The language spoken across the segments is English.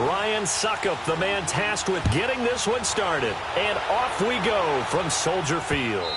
Ryan Suckup, the man tasked with getting this one started. And off we go from Soldier Field.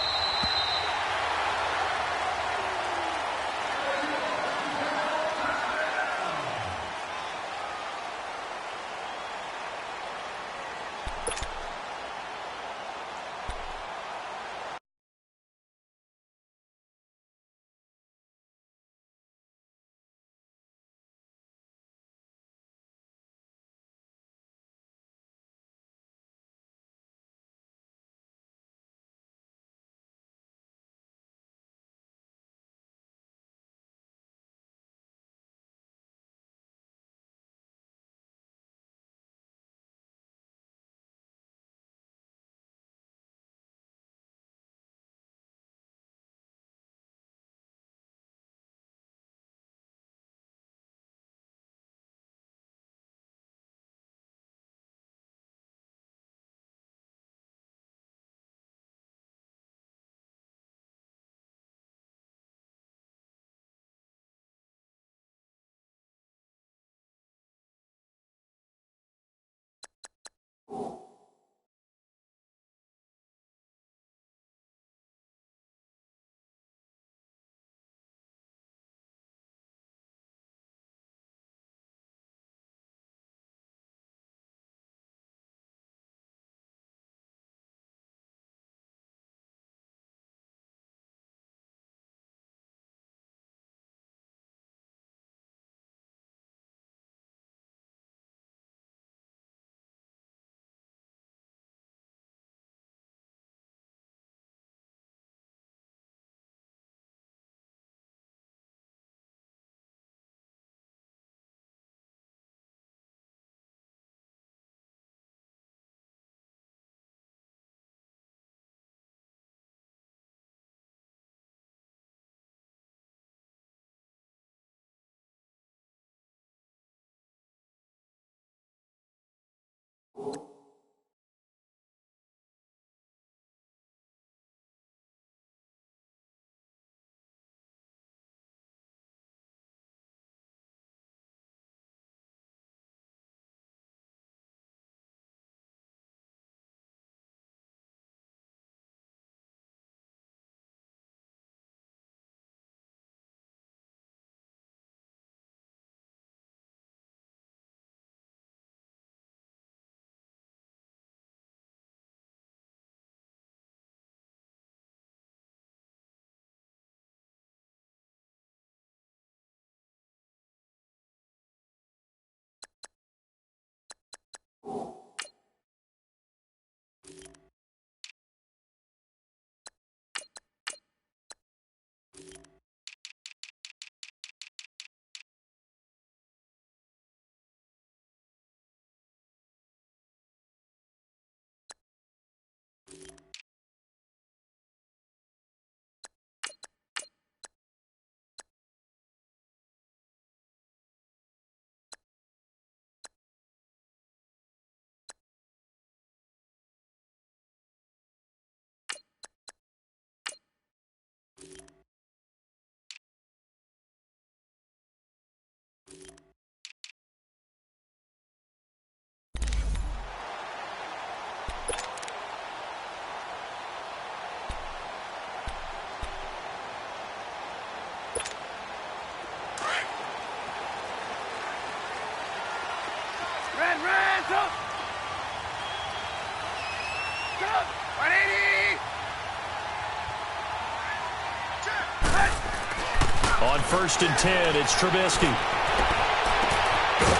On 1st and 10, it's Trubisky.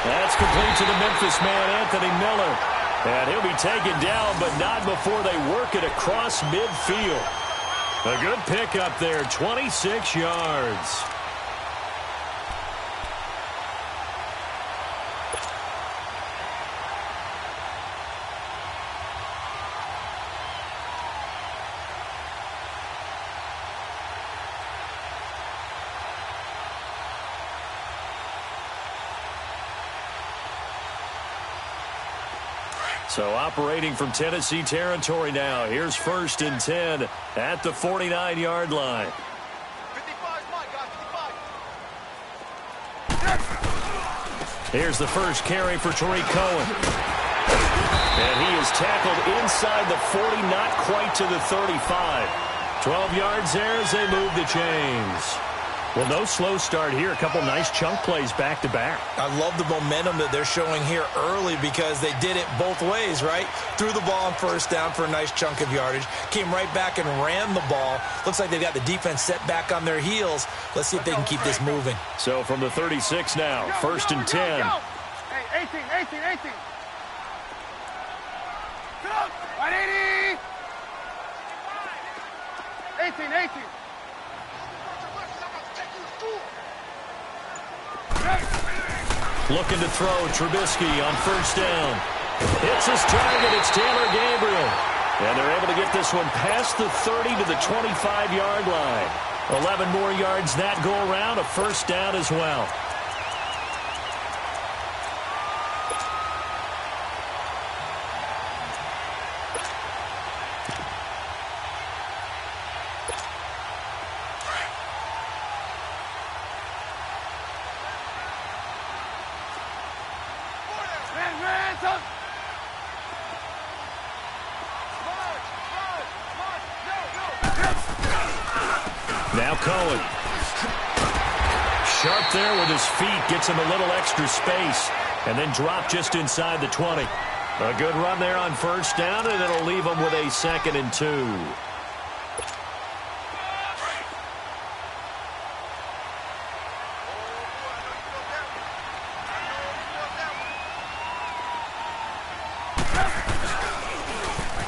That's complete to the Memphis man, Anthony Miller. And he'll be taken down, but not before they work it across midfield. A good pickup there, 26 yards. So operating from Tennessee territory now. Here's 1st and 10 at the 49-yard line. 55 is my guy, 55. Here's the first carry for Tariq Cohen. And he is tackled inside the 40, not quite to the 35. 12 yards there as they move the chains. Well, no slow start here. A couple nice chunk plays back-to-back. I love the momentum that they're showing here early because they did it both ways, right? Threw the ball on first down for a nice chunk of yardage. Came right back and ran the ball. Looks like they've got the defense set back on their heels. Let's see if they can keep this moving. So from the 36 now, first and 10. Hey, 18. 180. 18. Looking to throw Trubisky on first down. Hits his target. It's Taylor Gabriel. And they're able to get this one past the 30 to the 25-yard line. 11 more yards that go around. A first down as well. Now Cohen. Sharp there with his feet. Gets him a little extra space. And then drop just inside the 20. A good run there on first down, and it'll leave him with a 2nd and 2.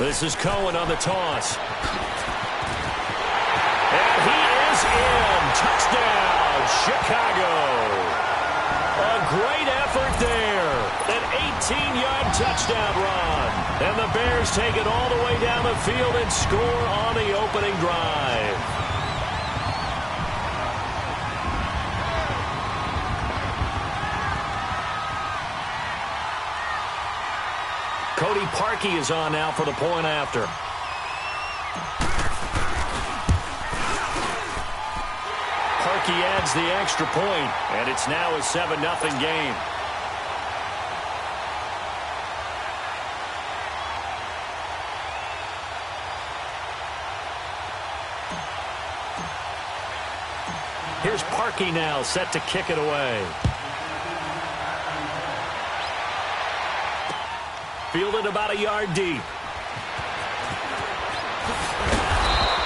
This is Cohen on the toss. And he is in. Touchdown, Chicago. A great effort there. An 18-yard touchdown run. And the Bears take it all the way down the field and score on the opening drive. Cody Parkey is on now for the point after. Parkey adds the extra point, and it's now a 7-0 game. Here's Parkey now, set to kick it away. Fielded about a yard deep.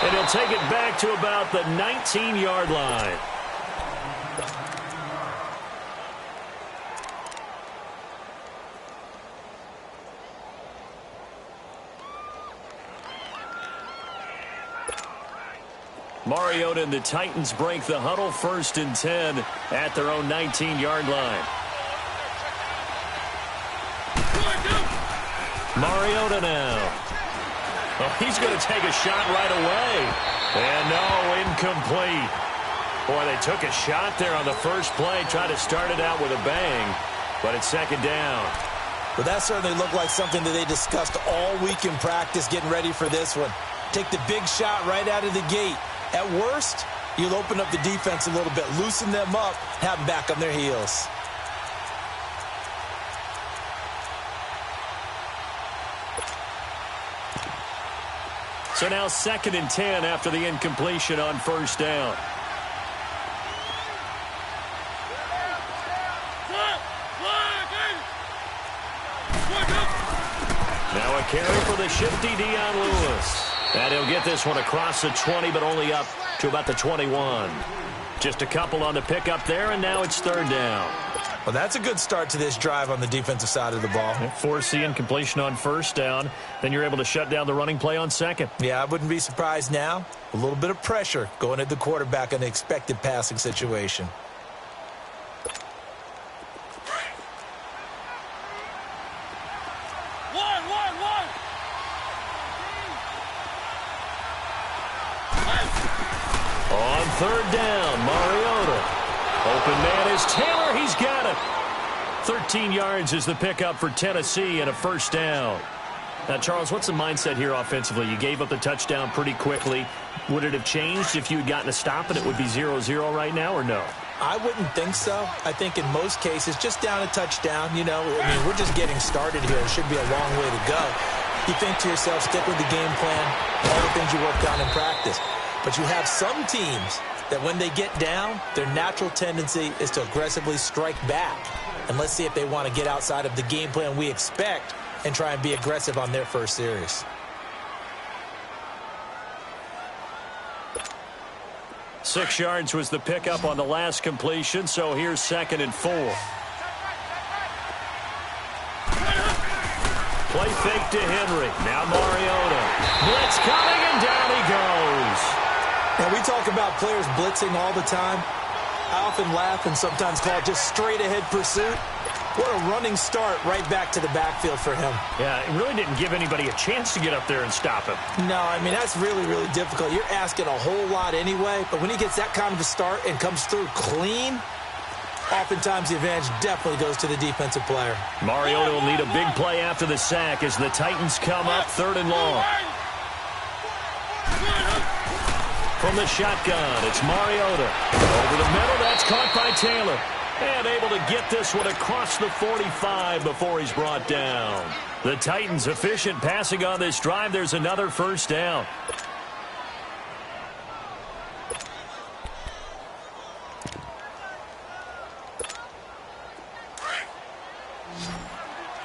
And he'll take it back to about the 19-yard line. Mariota and the Titans break the huddle, 1st and 10 at their own 19-yard line. Mariota now. Oh, he's going to take a shot right away. And no, incomplete. Boy, they took a shot there on the first play, tried to start it out with a bang, but it's 2nd down. But that certainly looked like something that they discussed all week in practice getting ready for this one. Take the big shot right out of the gate. At worst, you'll open up the defense a little bit, loosen them up, have them back on their heels. So now 2nd and 10 after the incompletion on first down. Now a carry for the shifty Dion Lewis. And he'll get this one across the 20, but only up to about the 21. Just a couple on the pickup there, and now it's 3rd down. Well, that's a good start to this drive on the defensive side of the ball. Force the incompletion on first down. Then you're able to shut down the running play on 2nd. Yeah, I wouldn't be surprised now. A little bit of pressure going at the quarterback in the expected passing situation. On 3rd down, Mariota. Open man is Taylor. He's got it. 13 yards is the pickup for Tennessee and a first down. Now, Charles, what's the mindset here offensively? You gave up the touchdown pretty quickly. Would it have changed if you had gotten a stop and it would be 0-0 right now or no? I wouldn't think so. I think in most cases, just down a touchdown, you know, I mean, we're just getting started here. It should be a long way to go. You think to yourself, stick with the game plan, all the things you worked on in practice. But you have some teams that when they get down, their natural tendency is to aggressively strike back. And let's see if they want to get outside of the game plan we expect and try and be aggressive on their first series. 6 yards was the pickup on the last completion, so here's 2nd and 4. Play fake to Henry. Now Mariota. Blitz coming, and down he goes. Now, we talk about players blitzing all the time. I often laugh and sometimes call it just straight-ahead pursuit. What a running start right back to the backfield for him. Yeah, it really didn't give anybody a chance to get up there and stop him. No, I mean, that's really, really difficult. You're asking a whole lot anyway, but when he gets that kind of a start and comes through clean, oftentimes the advantage definitely goes to the defensive player. Mariota will need a big play after the sack as the Titans come up 3rd and long. From the shotgun, it's Mariota. Over the middle, that's caught by Taylor. And able to get this one across the 45 before he's brought down. The Titans efficient passing on this drive. There's another first down.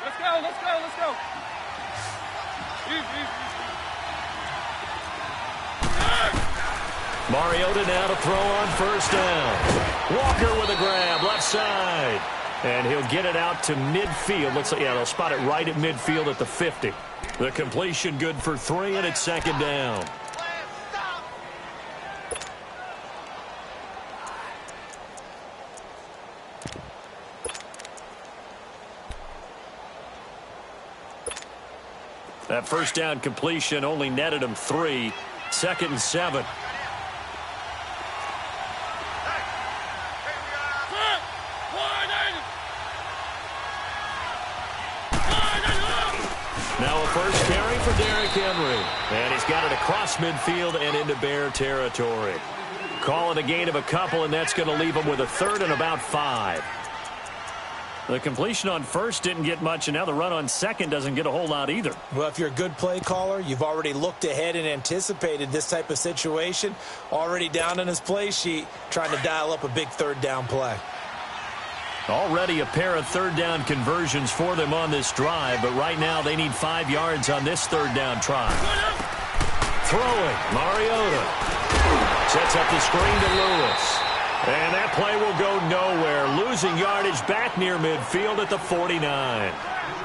Let's go, let's go, let's go. Mariota now to throw on first down. Walker with a grab, left side. And he'll get it out to midfield. Looks like, yeah, they'll spot it right at midfield at the 50. The completion good for 3, and it's 2nd down. That first down completion only netted him 3. 2nd and 7. Now a first carry for Derrick Henry. And he's got it across midfield and into Bear territory. Call it a gain of a couple, and that's going to leave him with a 3rd and about 5. The completion on first didn't get much, and now the run on second doesn't get a whole lot either. Well, if you're a good play caller, you've already looked ahead and anticipated this type of situation. Already down in his play sheet, trying to dial up a big 3rd down play. Already a pair of 3rd down conversions for them on this drive, but right now they need 5 yards on this 3rd down try. Throwing, Mariota. Sets up the screen to Lewis. And that play will go nowhere. Losing yardage back near midfield at the 49.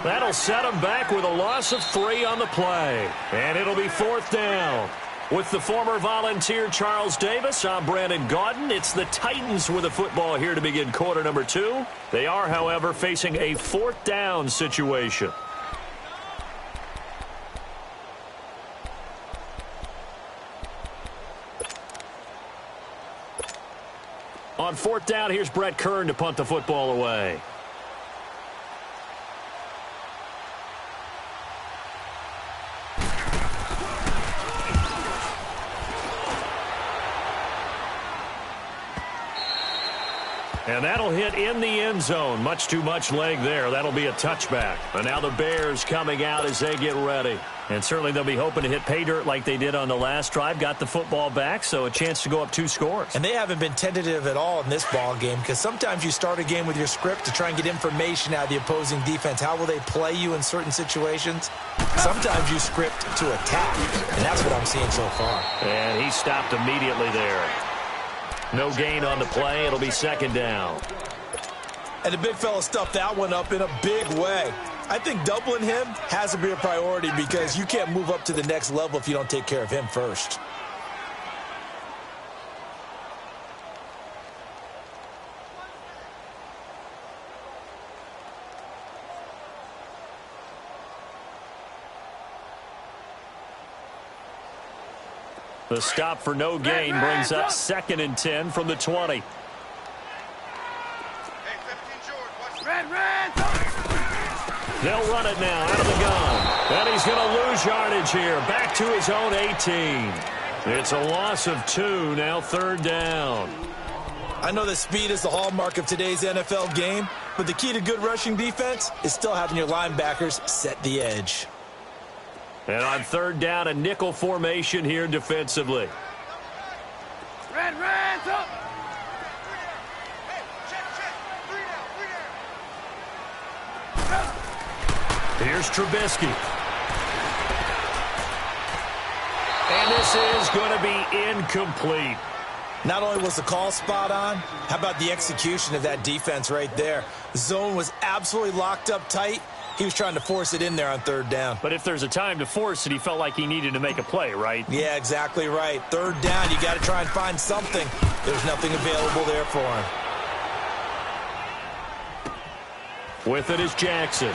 That'll set them back with a loss of 3 on the play. And it'll be 4th down. With the former Volunteer Charles Davis, I'm Brandon Gaudin. It's the Titans with the football here to begin quarter number 2. They are, however, facing a 4th down situation. On 4th down, here's Brett Kern to punt the football away. And that'll hit in the end zone. Much too much leg there. That'll be a touchback. And now the Bears coming out as they get ready. And certainly they'll be hoping to hit pay dirt like they did on the last drive. Got the football back, so a chance to go up 2 scores. And they haven't been tentative at all in this ball game, because sometimes you start a game with your script to try and get information out of the opposing defense. How will they play you in certain situations? Sometimes you script to attack, and that's what I'm seeing so far. And he stopped immediately there. No gain on the play. It'll be 2nd down. And the big fella stuffed that one up in a big way. I think doubling him has to be a priority, because you can't move up to the next level if you don't take care of him first. The stop for no gain brings up 2nd and 10 from the 20. They'll run it now out of the gun. And he's going to lose yardage here. Back to his own 18. It's a loss of 2, now 3rd down. I know that speed is the hallmark of today's NFL game, but the key to good rushing defense is still having your linebackers set the edge. And on third down, a nickel formation here defensively. Red, up. Here's Trubisky. And this is going to be incomplete. Not only was the call spot on, how about the execution of that defense right there? The zone was absolutely locked up tight. He was trying to force it in there on third down. But if there's a time to force it, he felt like he needed to make a play, right? Yeah, exactly right. Third down, you got to try and find something. There's nothing available there for him. With it is Jackson.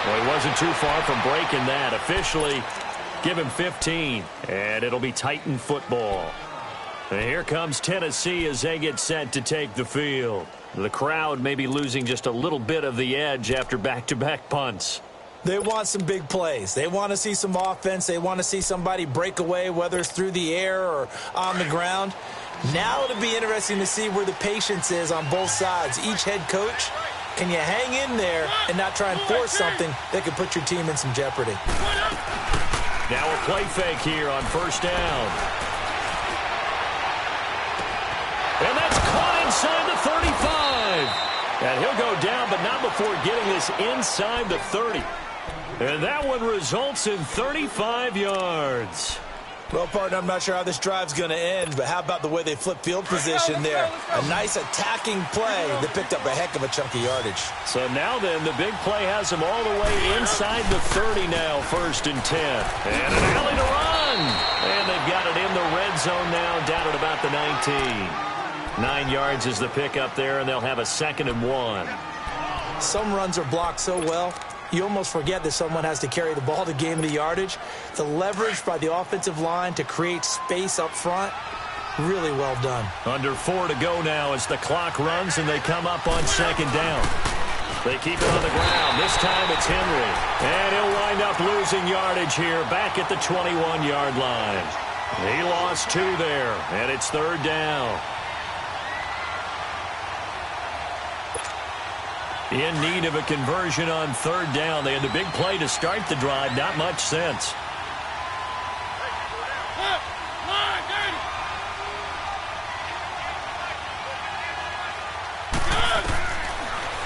Well, he wasn't too far from breaking that. Officially, give him 15, and it'll be Titan football. And here comes Tennessee as they get set to take the field. The crowd may be losing just a little bit of the edge after back-to-back punts. They want some big plays. They want to see some offense. They want to see somebody break away, whether it's through the air or on the ground. Now it'll be interesting to see where the patience is on both sides. Each head coach, can you hang in there and not try and force something that could put your team in some jeopardy? Now a play fake here on first down. And that's caught inside the 35. And he'll go down, but not before getting this inside the 30. And that one results in 35 yards. Well, partner, I'm not sure how this drive's going to end, but how about the way they flip field position there? A nice attacking play that picked up a heck of a chunk of yardage. So now then, the big play has them all the way inside the 30 now, 1st and 10. And an alley to run. And they've got it in the red zone now, down at about the 19. 9 yards is the pickup there, and they'll have a 2nd and 1. Some runs are blocked so well, you almost forget that someone has to carry the ball to gain the yardage. The leverage by the offensive line to create space up front, really well done. Under 4 to go now as the clock runs and they come up on 2nd down. They keep it on the ground. This time it's Henry. And he'll wind up losing yardage here back at the 21-yard line. He lost 2 there, and it's 3rd down. In need of a conversion on 3rd down. They had the big play to start the drive. Not much sense.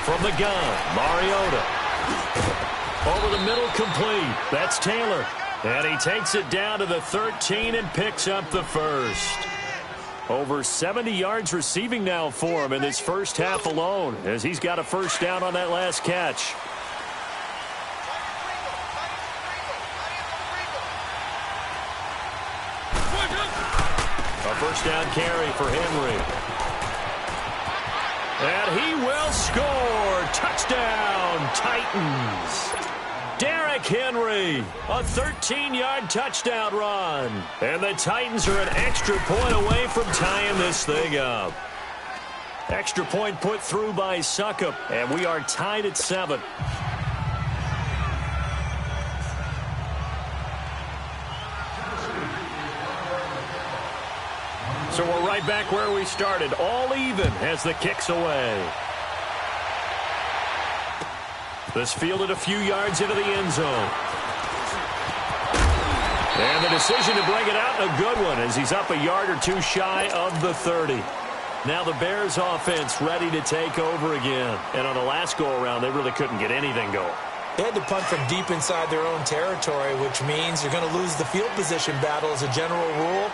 From the gun, Mariota. Over the middle, complete. That's Taylor. And he takes it down to the 13 and picks up the 1st. Over 70 yards receiving now for him in this first half alone, as he's got a 1st down on that last catch. A 1st down carry for Henry. And he will score. Touchdown, Titans. Derrick Henry, a 13-yard touchdown run. And the Titans are an extra point away from tying this thing up. Extra point put through by Succop, and we are tied at 7. So we're right back where we started, all even as the kick's away. This fielded a few yards into the end zone. And the decision to bring it out, a good one, as he's up a yard or 2 shy of the 30. Now the Bears offense ready to take over again. And on the last go-around, they really couldn't get anything going. They had to punt from deep inside their own territory, which means you're going to lose the field position battle as a general rule.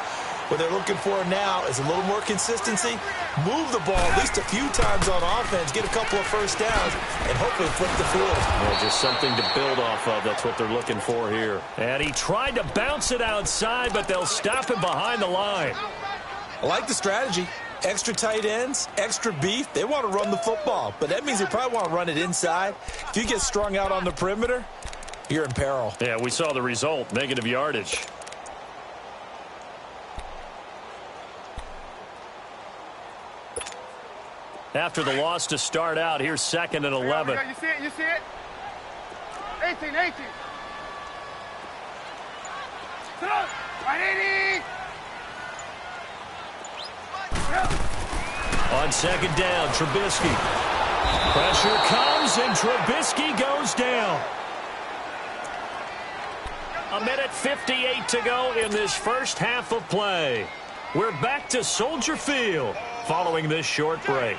What they're looking for now is a little more consistency, move the ball at least a few times on offense, get a couple of 1st downs, and hopefully flip the field. Well, just something to build off of. That's what they're looking for here. And he tried to bounce it outside, but they'll stop him behind the line. I like the strategy. Extra tight ends, extra beef. They want to run the football, but that means they probably want to run it inside. If you get strung out on the perimeter, you're in peril. Yeah, we saw the result, negative yardage. After the loss to start out, here's 2nd and 11. You see it? You see it? 18. Right, 80. On second down, Trubisky. Pressure comes, and Trubisky goes down. 1:58 to go in this first half of play. We're back to Soldier Field following this short break.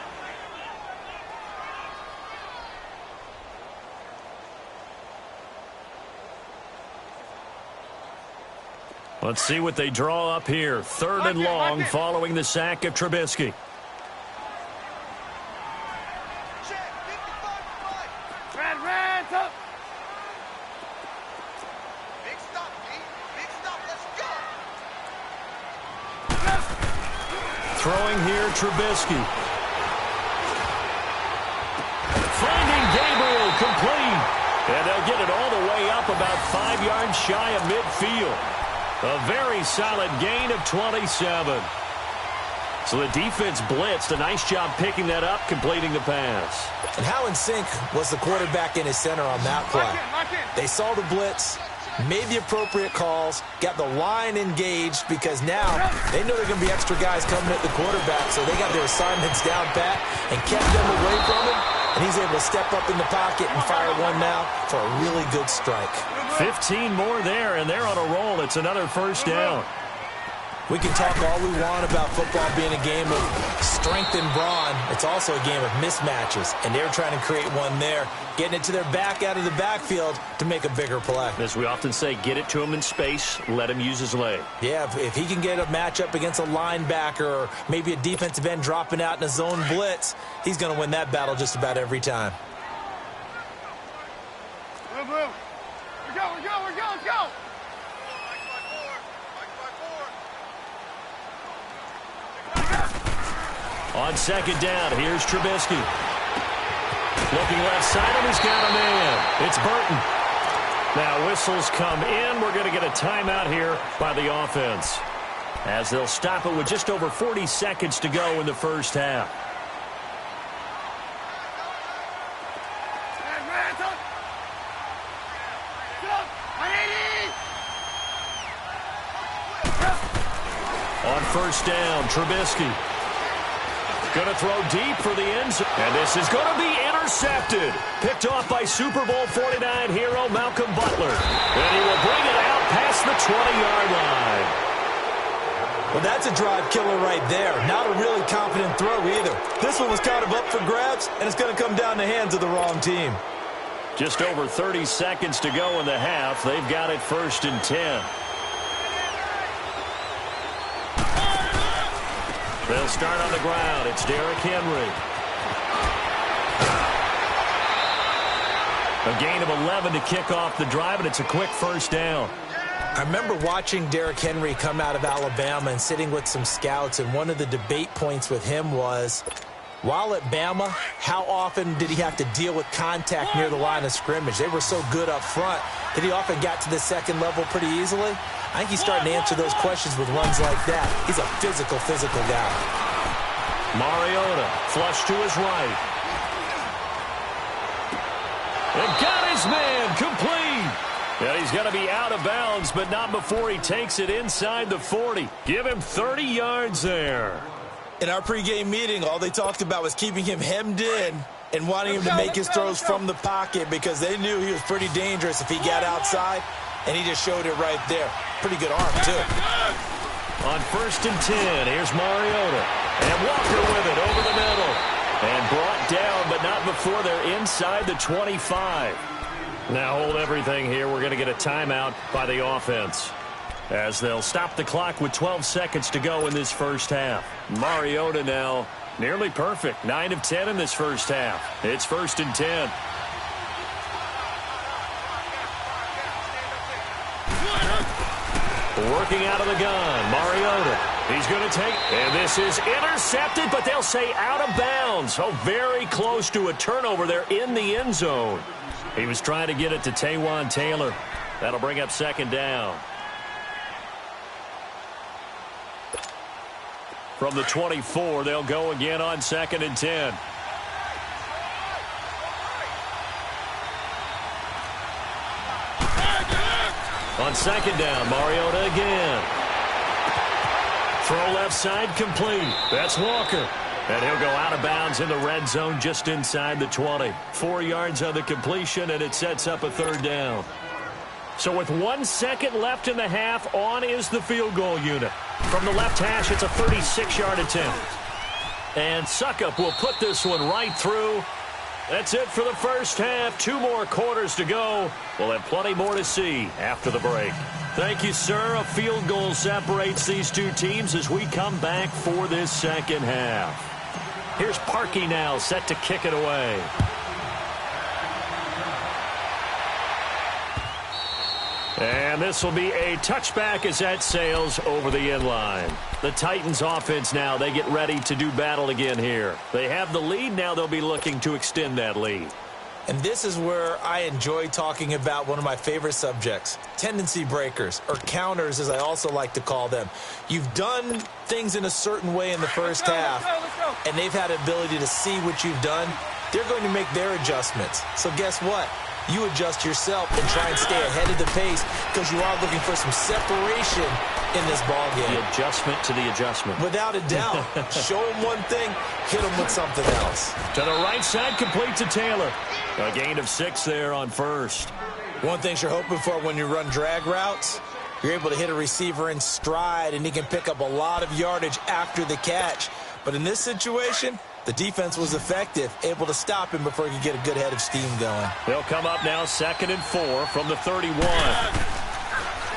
Let's see what they draw up here. Third and long following the sack of Trubisky. Ran, up. Big stop, Pete. Big stop. Let's go. Throwing here, Trubisky. Finding Gabriel, complete. And they'll get it all the way up about 5 yards shy of midfield. A very solid gain of 27. So the defense blitzed. A nice job picking that up, completing the pass. And how in sync was the quarterback in his center on that play? They saw the blitz, made the appropriate calls, got the line engaged because now they know they're going to be extra guys coming at the quarterback, so they got their assignments down pat and kept them away from him, and he's able to step up in the pocket and fire one now for a really good strike. 15 more there, and they're on a roll. It's another first down. We can talk all we want about football being a game of strength and brawn. It's also a game of mismatches, and they're trying to create one there, getting it to their back out of the backfield to make a bigger play. As we often say, get it to him in space, let him use his leg. Yeah, if he can get a matchup against a linebacker or maybe a defensive end dropping out in a zone blitz, he's going to win that battle just about every time. Move. We're go. Let's go. On second down, here's Trubisky. Looking left side, and he's got a man. It's Burton. Now whistles come in. We're going to get a timeout here by the offense, as they'll stop it with just over 40 seconds to go in the first half. On first down, Trubisky. Going to throw deep for the end zone. And this is going to be intercepted. Picked off by Super Bowl 49 hero Malcolm Butler. And he will bring it out past the 20-yard line. Well, that's a drive killer right there. Not a really confident throw either. This one was kind of up for grabs, and it's going to come down the hands of the wrong team. Just over 30 seconds to go in the half. They've got it 1st and 10. They'll start on the ground. It's Derrick Henry. A gain of 11 to kick off the drive, and it's a quick first down. I remember watching Derrick Henry come out of Alabama and sitting with some scouts, and one of the debate points with him was, while at Bama, how often did he have to deal with contact near the line of scrimmage? They were so good up front that he often got to the second level pretty easily. I think he's starting to answer those questions with runs like that. He's a physical guy. Mariota, flush to his right. And got his man, complete. Yeah, he's going to be out of bounds, but not before he takes it inside the 40. Give him 30 yards there. In our pregame meeting, all they talked about was keeping him hemmed in and wanting him to make his throws from the pocket because they knew he was pretty dangerous if he got outside, and he just showed it right there. Pretty good arm, too. On 1st and 10, here's Mariota. And Walker with it over the middle. And brought down, but not before they're inside the 25. Now hold everything here. We're going to get a timeout by the offense, as they'll stop the clock with 12 seconds to go in this first half. Mariota now nearly perfect. 9 of 10 in this first half. It's 1st and 10. Working out of the gun, Mariota. He's going to take, and this is intercepted, but they'll say out of bounds. Oh, very close to a turnover there in the end zone. He was trying to get it to Taywan Taylor. That'll bring up 2nd down. From the 24, they'll go again on 2nd and 10. On 2nd down, Mariota again. Throw left side complete. That's Walker. And he'll go out of bounds in the red zone just inside the 20. 4 yards on the completion, and it sets up a third down. So with 1 second left in the half, on is the field goal unit. From the left hash, it's a 36-yard attempt. And Suckup will put this one right through. That's it for the first half. 2 more quarters to go. We'll have plenty more to see after the break. Thank you, sir. A field goal separates these two teams as we come back for this second half. Here's Parkey now, set to kick it away. And this will be a touchback as that sails over the end line. The Titans offense now, they get ready to do battle again here. They have the lead. Now they'll be looking to extend that lead. And this is where I enjoy talking about one of my favorite subjects, tendency breakers, or counters as I also like to call them. You've done things in a certain way in the first half, and they've had the ability to see what you've done. They're going to make their adjustments. So guess what? You adjust yourself and try and stay ahead of the pace because you are looking for some separation in this ballgame. The adjustment to the adjustment. Without a doubt. Show them one thing, hit them with something else. To the right side, complete to Taylor. A gain of 6 there on first. One thing you're hoping for when you run drag routes, you're able to hit a receiver in stride, and he can pick up a lot of yardage after the catch. But in this situation, the defense was effective, able to stop him before he could get a good head of steam going. They'll come up now 2nd and 4 from the 31.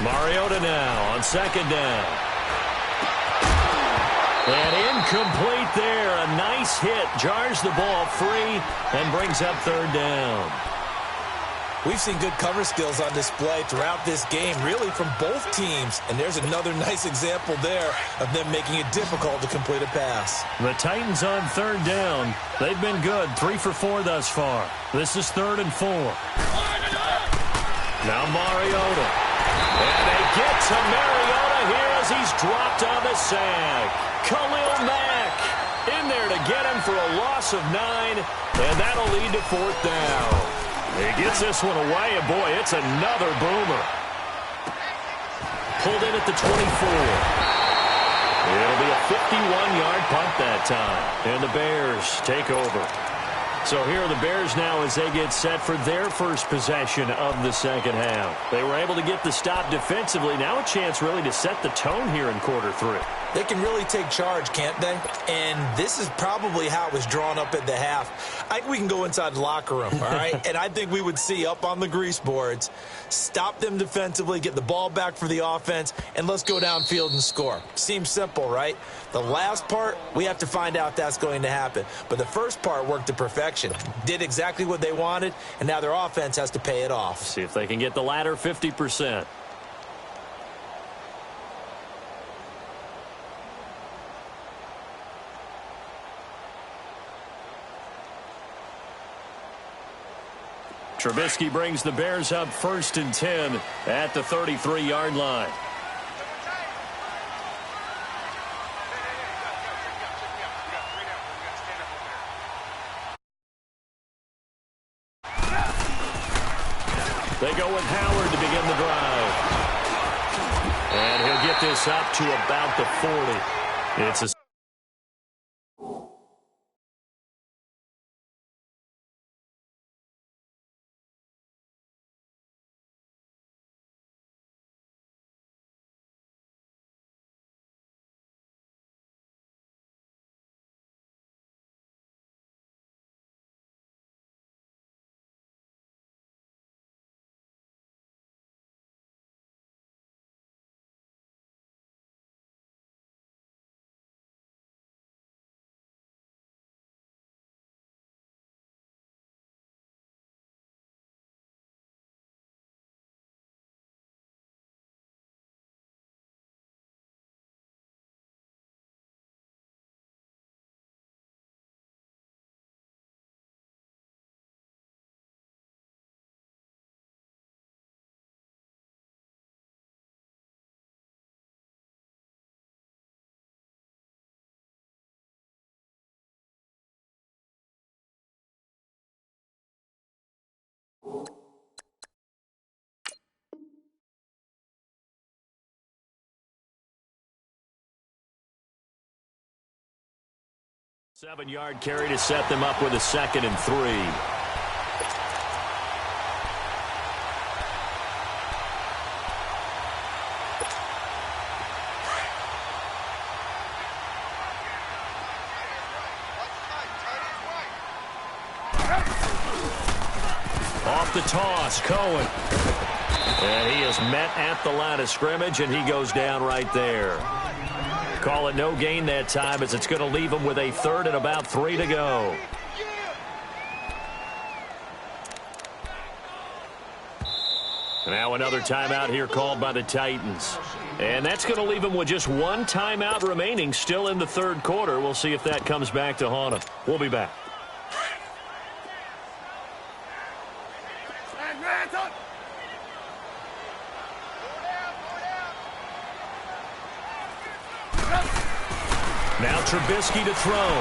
Mariota now on 2nd down. And incomplete there. A nice hit. Jars the ball free and brings up 3rd down. We've seen good cover skills on display throughout this game, really from both teams. And there's another nice example there of them making it difficult to complete a pass. The Titans on 3rd down. They've been good. 3 for 4 thus far. This is 3rd and 4. Now Mariota. And they get to Mariota here as he's dropped on the sack. Khalil Mack in there to get him for a loss of 9. And that'll lead to 4th down. He gets this one away, and boy, it's another boomer. Pulled in at the 24. It'll be a 51-yard punt that time. And the Bears take over. So here are the Bears now as they get set for their first possession of the second half. They were able to get the stop defensively. Now a chance really to set the tone here in quarter 3. They can really take charge, can't they? And this is probably how it was drawn up at the half. I think we can go inside the locker room, all right? And I think we would see up on the grease boards, stop them defensively, get the ball back for the offense, and let's go downfield and score. Seems simple, right? The last part, we have to find out that's going to happen. But the first part worked to perfection. Did exactly what they wanted, and now their offense has to pay it off. See if they can get the latter 50%. Trubisky brings the Bears up 1st and 10 at the 33-yard line. They go with Howard to begin the drive. And he'll get this up to about the 40. It's a 7-yard carry to set them up with a 2nd and 3. Off the toss, Cohen. And he is met at the line of scrimmage, and he goes down right there. Call it no gain that time, as it's going to leave him with a 3rd and about 3 to go. Now another timeout here called by the Titans. And that's going to leave him with just 1 timeout remaining still in the 3rd quarter. We'll see if that comes back to haunt him. We'll be back. Now Trubisky to throw.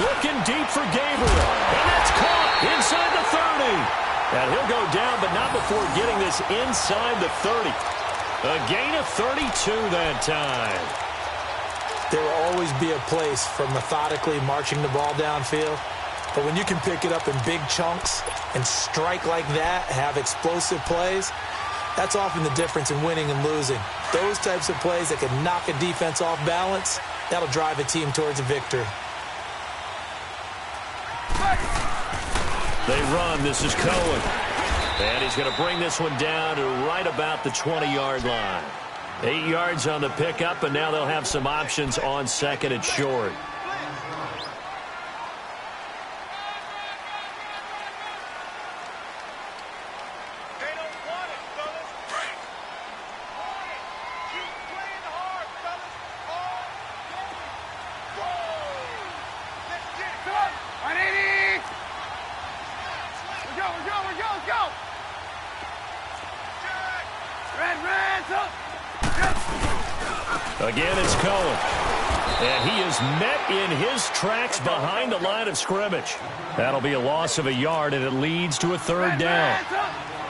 Looking deep for Gabriel. And that's caught inside the 30. And he'll go down, but not before getting this inside the 30. A gain of 32 that time. There will always be a place for methodically marching the ball downfield. But when you can pick it up in big chunks and strike like that, have explosive plays, that's often the difference in winning and losing. Those types of plays that can knock a defense off balance, that'll drive a team towards a victory. They run. This is Cohen. And he's going to bring this one down to right about the 20-yard line. 8 yards on the pickup, and now they'll have some options on 2nd and short. Again, it's Cohen. And he is met in his tracks behind the line of scrimmage. That'll be a loss of a yard, and it leads to a 3rd down.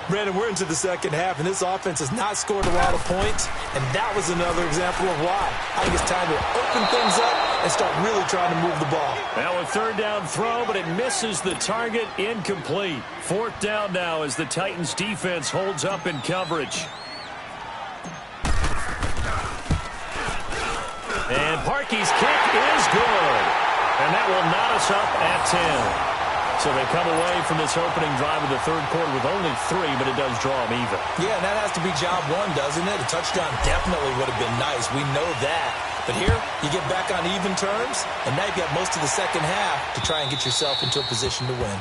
Brandon, we're into the 2nd half, and this offense has not scored a lot of points, and that was another example of why. I think it's time to open things up and start really trying to move the ball. Now a 3rd down throw, but it misses the target, incomplete. 4th down now as the Titans defense holds up in coverage. And Parkey's kick is good. And that will knot us up at 10. So they come away from this opening drive of the 3rd quarter with only 3, but it does draw them even. Yeah, and that has to be job 1, doesn't it? A touchdown definitely would have been nice. We know that. But here, you get back on even terms, and now you've got most of the 2nd half to try and get yourself into a position to win.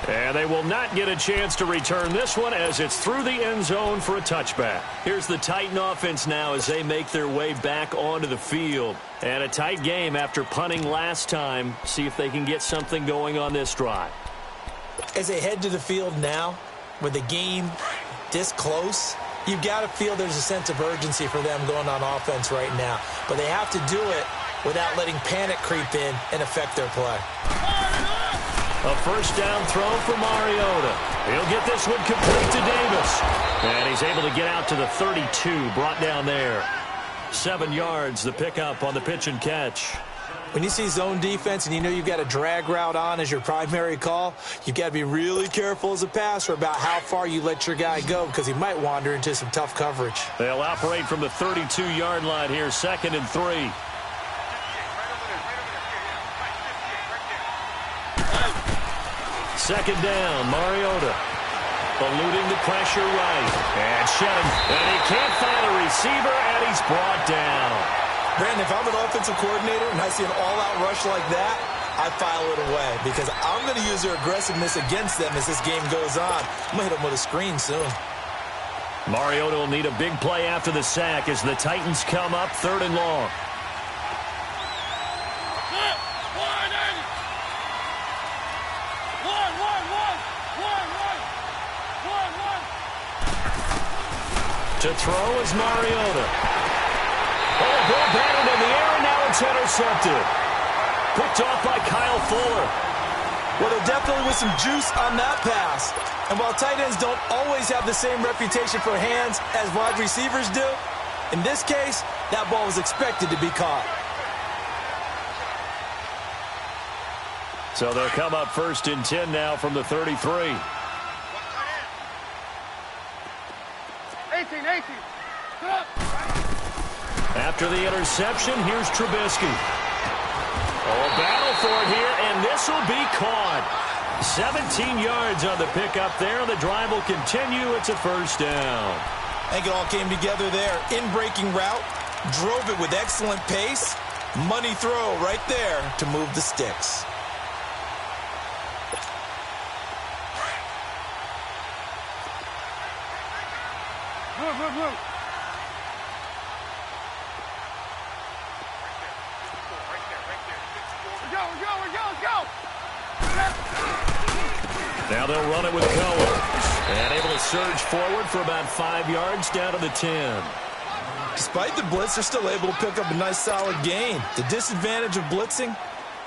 And they will not get a chance to return this one as it's through the end zone for a touchback. Here's the Titan offense now as they make their way back onto the field. And a tight game after punting last time. See if they can get something going on this drive. As they head to the field now, with the game this close, you've got to feel there's a sense of urgency for them going on offense right now. But they have to do it without letting panic creep in and affect their play. A 1st down throw for Mariota. He'll get this one complete to Davis. And he's able to get out to the 32, brought down there. 7 yards, the pickup on the pitch and catch. When you see zone defense and you know you've got a drag route on as your primary call, you've got to be really careful as a passer about how far you let your guy go because he might wander into some tough coverage. They'll operate from the 32-yard line here, 2nd and 3. Second down, Mariota. Eluding the pressure right. And shedding. And he can't find a receiver, and he's brought down. Brandon, if I'm an offensive coordinator and I see an all-out rush like that, I file it away because I'm going to use their aggressiveness against them as this game goes on. I'm going to hit them with a screen soon. Mariota will need a big play after the sack as the Titans come up 3rd and long. To throw is Mariota. Oh, ball batted in the air, and now it's intercepted. Picked off by Kyle Fuller. Well, there definitely was some juice on that pass. And while tight ends don't always have the same reputation for hands as wide receivers do, in this case, that ball was expected to be caught. So they'll come up 1st and 10 now from the 33. 18. Sit up. After the interception, here's Trubisky. Oh, battle for it here, and this will be caught. 17 yards on the pickup there, and the drive will continue. It's a 1st down. I think it all came together there. In-breaking route, drove it with excellent pace. Money throw right there to move the sticks. Move. Let's go. Now they'll run it with Cohen. And able to surge forward for about 5 yards down to the 10. Despite the blitz, they're still able to pick up a nice solid gain. The disadvantage of blitzing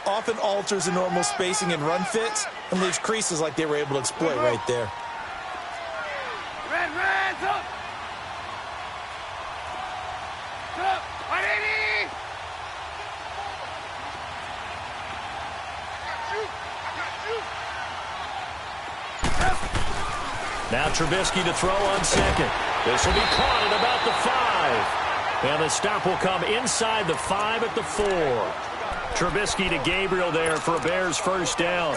often alters the normal spacing and run fits and leaves creases like they were able to exploit right there. Red, up. Up. 180. Now Trubisky to throw on 2nd. This will be caught at about the 5. And the stop will come inside the 5 at the 4. Trubisky to Gabriel there for a Bears 1st down.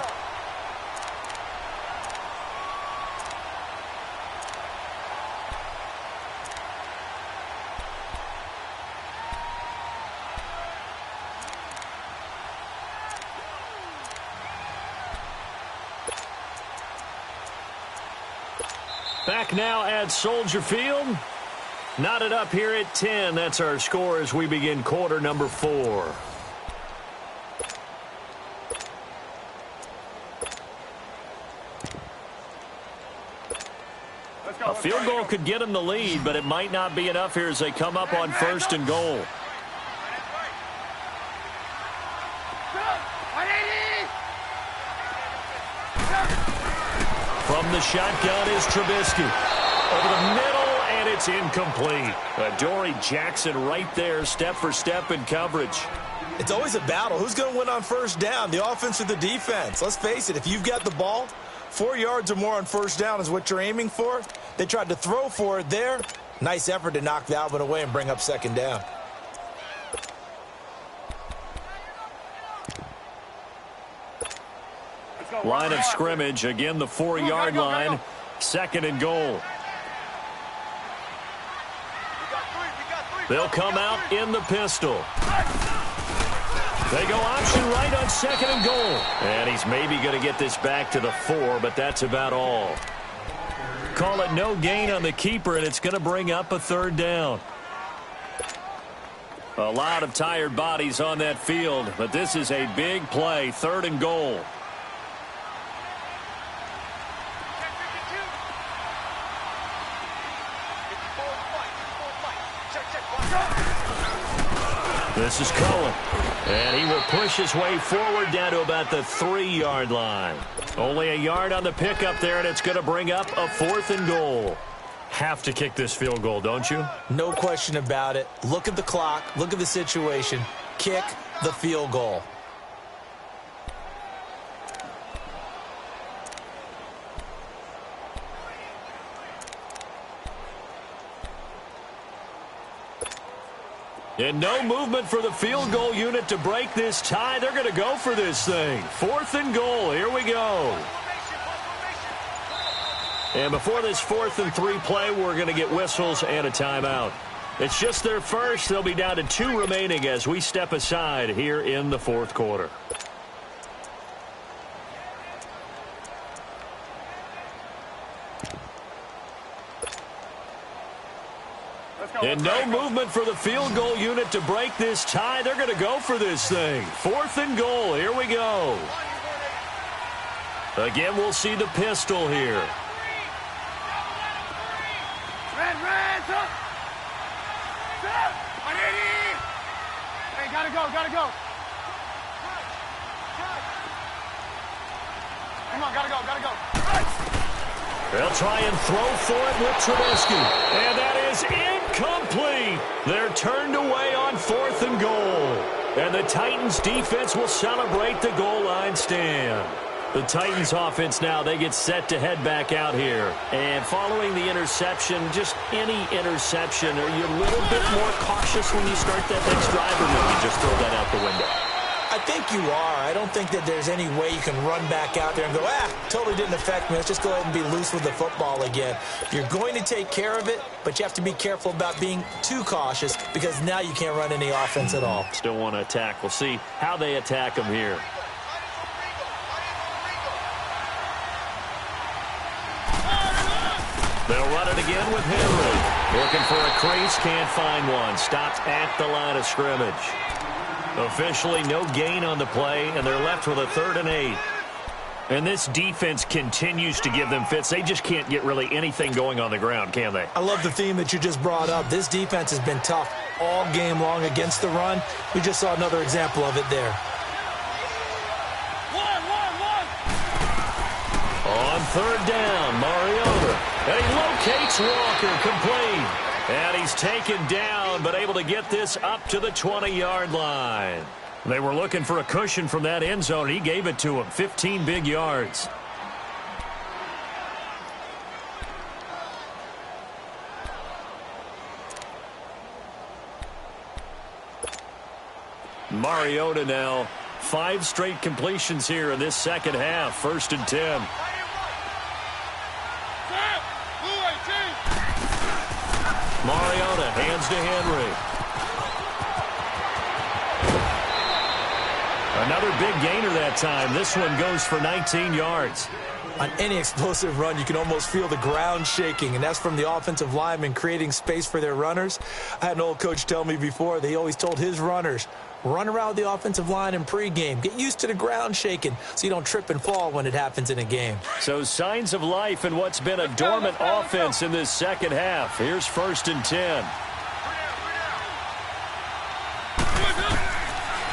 Back now at Soldier Field. Knotted up here at 10. That's our score as we begin quarter number 4. A field goal could get them the lead, but it might not be enough here as they come up on 1st and goal. From the shotgun is Trubisky. Over the middle, and it's incomplete. Adoree Jackson right there, step for step in coverage. It's always a battle. Who's going to win on 1st down, the offense or the defense? Let's face it, if you've got the ball, 4 yards or more on 1st down is what you're aiming for. They tried to throw for it there. Nice effort to knock that one away and bring up 2nd down. Line of scrimmage, again the 4-yard line, 2nd and goal. They'll come out in the pistol. They go option right on 2nd and goal. And he's maybe going to get this back to the 4, but that's about all. Call it no gain on the keeper, and it's going to bring up a 3rd down. A lot of tired bodies on that field, but this is a big play, 3rd and goal. This is Cohen, and he will push his way forward down to about the 3-yard line. Only a yard on the pickup there, and it's going to bring up a 4th and goal. Have to kick this field goal, don't you? No question about it. Look at the clock. Look at the situation. Kick the field goal. And no movement for the field goal unit to break this tie. They're going to go for this thing. 4th and goal. Here we go. And before this 4th and 3 play, we're going to get whistles and a timeout. It's just their first. They'll be down to 2 remaining as we step aside here in the 4th quarter. And no movement for the field goal unit to break this tie. They're going to go for this thing. 4th and goal. Here we go. Again, we'll see the pistol here. Red, up. Up. 180. Hey, gotta go. Come on, gotta go. They'll try and throw for it with Trubisky. And that is incomplete. They're turned away on 4th and goal. And the Titans defense will celebrate the goal line stand. The Titans offense now, they get set to head back out here. And following the interception, just any interception, are you a little bit more cautious when you start that next drive, or no, you just throw that out the window? I think you are. I don't think that there's any way you can run back out there and go, totally didn't affect me. Let's just go ahead and be loose with the football again. You're going to take care of it, but you have to be careful about being too cautious because now you can't run any offense at all. Still want to attack. We'll see how they attack them here. They'll run it again with Henry. Looking for a crease, can't find one. Stopped at the line of scrimmage. Officially no gain on the play, and they're left with a 3rd and 8. And this defense continues to give them fits. They just can't get really anything going on the ground, can they? I love the theme that you just brought up. This defense has been tough all game long against the run. We just saw another example of it there. On 3rd down, Mariota. And he locates Walker, complete. And he's taken down, but able to get this up to the 20-yard line. They were looking for a cushion from that end zone. He gave it to him. 15 big yards. Mariota now. 5 straight completions here in this second half. 1st and 10. Mariota hands to Henry. Another big gainer that time. This one goes for 19 yards. On any explosive run, you can almost feel the ground shaking, and that's from the offensive linemen creating space for their runners. I had an old coach tell me before, he always told his runners, run around the offensive line in pregame. Get used to the ground shaking so you don't trip and fall when it happens in a game. So signs of life in what's been a dormant offense in this second half. Here's 1st and 10.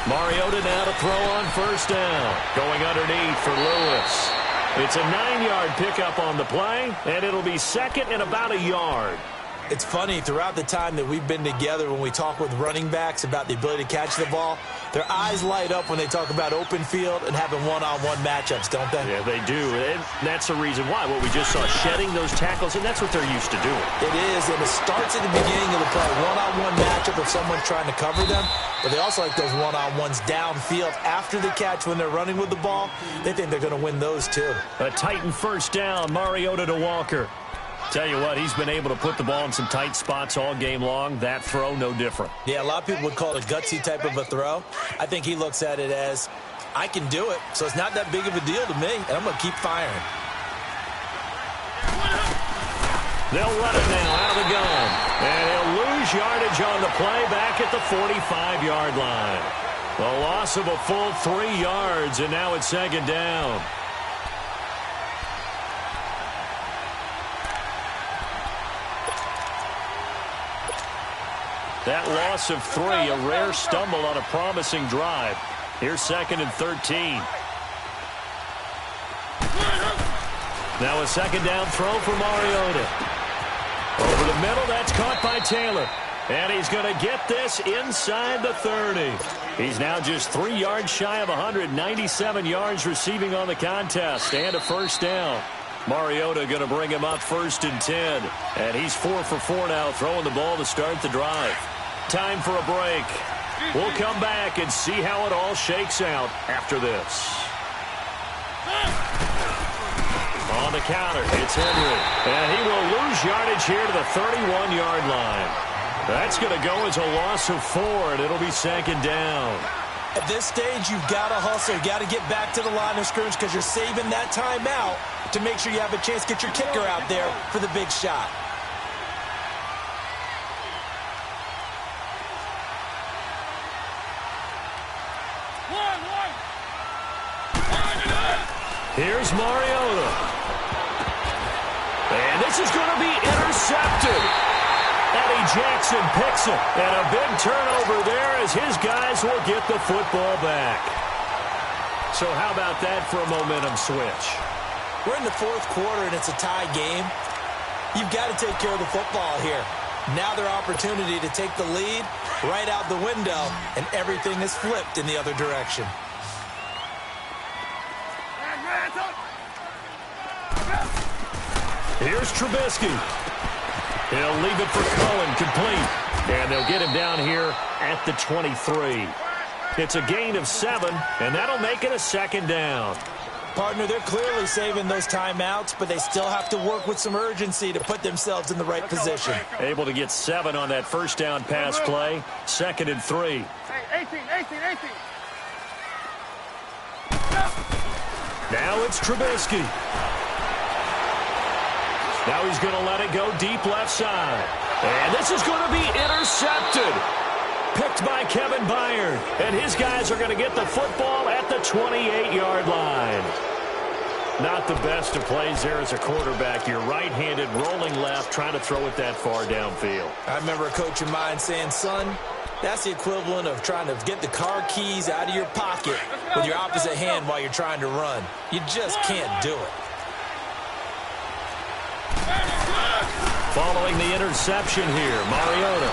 Mariota now to throw on 1st down. Going underneath for Lewis. It's a 9-yard pickup on the play, and it'll be 2nd and about a yard. It's funny, throughout the time that we've been together, when we talk with running backs about the ability to catch the ball, their eyes light up when they talk about open field and having one-on-one matchups, don't they? Yeah, they do. And that's the reason why. What we just saw, shedding those tackles, and that's what they're used to doing. It is, and it starts at the beginning of the play. One-on-one matchup if someone's trying to cover them, but they also like those one-on-ones downfield after the catch when they're running with the ball. They think they're going to win those, too. A Titan 1st down, Mariota to Walker. Tell you what, he's been able to put the ball in some tight spots all game long. That throw, no different. Yeah, a lot of people would call it a gutsy type of a throw. I think he looks at it as, I can do it, so it's not that big of a deal to me, and I'm going to keep firing. They'll run it now out of the gun. And he'll lose yardage on the play back at the 45-yard line. The loss of a full 3 yards, and now it's 2nd down. That loss of 3, a rare stumble on a promising drive. Here's 2nd and 13. Now a 2nd down throw for Mariota. Over the middle, that's caught by Taylor. And he's going to get this inside the 30. He's now just 3 yards shy of 197 yards receiving on the contest. And a 1st down. Mariota going to bring him up 1st and 10. And he's 4 for 4 now, throwing the ball to start the drive. Time for a break. We'll come back and see how it all shakes out after this. On the counter, it's Henry. And he will lose yardage here to the 31-yard line. That's going to go as a loss of 4, and it'll be 2nd down. At this stage, you've got to hustle. You've got to get back to the line of scrimmage because you're saving that timeout to make sure you have a chance to get your kicker out there for the big shot. Here's Mariota. And this is going to be intercepted. Eddie Jackson picks it. And a big turnover there as his guys will get the football back. So how about that for a momentum switch? We're in the 4th quarter, and it's a tie game. You've got to take care of the football here. Now their opportunity to take the lead right out the window, and everything is flipped in the other direction. Here's Trubisky. He'll leave it for Cohen, complete. And they'll get him down here at the 23. It's a gain of 7, and that'll make it a second down. Partner, they're clearly saving those timeouts, but they still have to work with some urgency to put themselves in the right position. Able to get 7 on that first down pass play. 2nd and 3. Hey, 18. Now it's Trubisky. Now he's going to let it go deep left side. And this is going to be intercepted. Picked by Kevin Byard. And his guys are going to get the football at the 28-yard line. Not the best of plays there as a quarterback. You're right-handed, rolling left, trying to throw it that far downfield. I remember a coach of mine saying, son, that's the equivalent of trying to get the car keys out of your pocket with your opposite hand while you're trying to run. You just can't do it. Following the interception here, Mariota.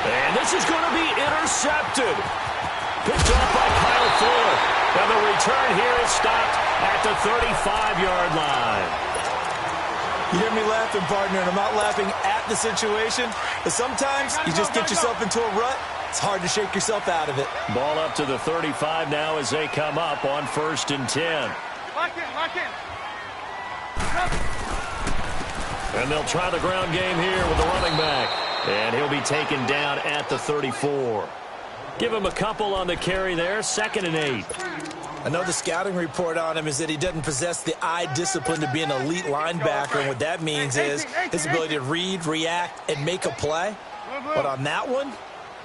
And this is going to be intercepted. Picked off by Kyle Fuller. And the return here is stopped at the 35-yard line. You hear me laughing, partner, and I'm not laughing at the situation, but sometimes you just get yourself into a rut. It's hard to shake yourself out of it. Ball up to the 35 now as they come up on 1st and 10. Lock in. And they'll try the ground game here with the running back. And he'll be taken down at the 34. Give him a couple on the carry there. 2nd and 8. I know the scouting report on him is that he doesn't possess the eye discipline to be an elite linebacker, and what that means is his ability to read, react, and make a play. But on that one,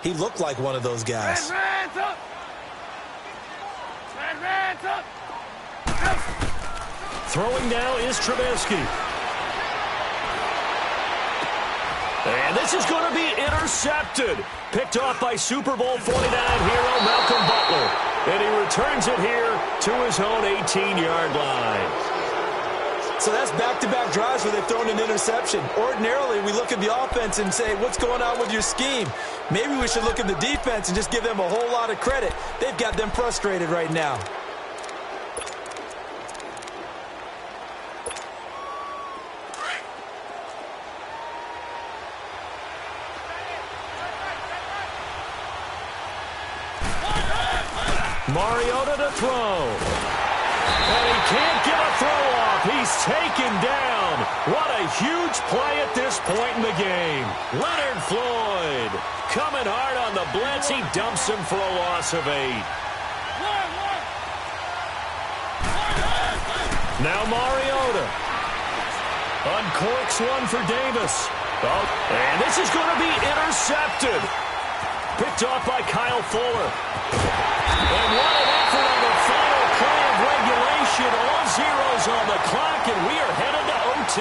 he looked like one of those guys. Hands up. Throwing now is Trubisky. And this is going to be intercepted. Picked off by Super Bowl 49 hero Malcolm Butler. And he returns it here to his own 18-yard line. So that's back-to-back drives where they've thrown an interception. Ordinarily, we look at the offense and say, what's going on with your scheme? Maybe we should look at the defense and just give them a whole lot of credit. They've got them frustrated right now. Mariota to throw. And he can't get a throw off. He's taken down. What a huge play at this point in the game. Leonard Floyd coming hard on the blitz. He dumps him for a loss of 8. Now Mariota. Uncorks one for Davis. Oh, and this is going to be intercepted. Picked off by Kyle Fuller. And what an effort on the final play of regulation. All zeros on the clock, and we are headed to OT.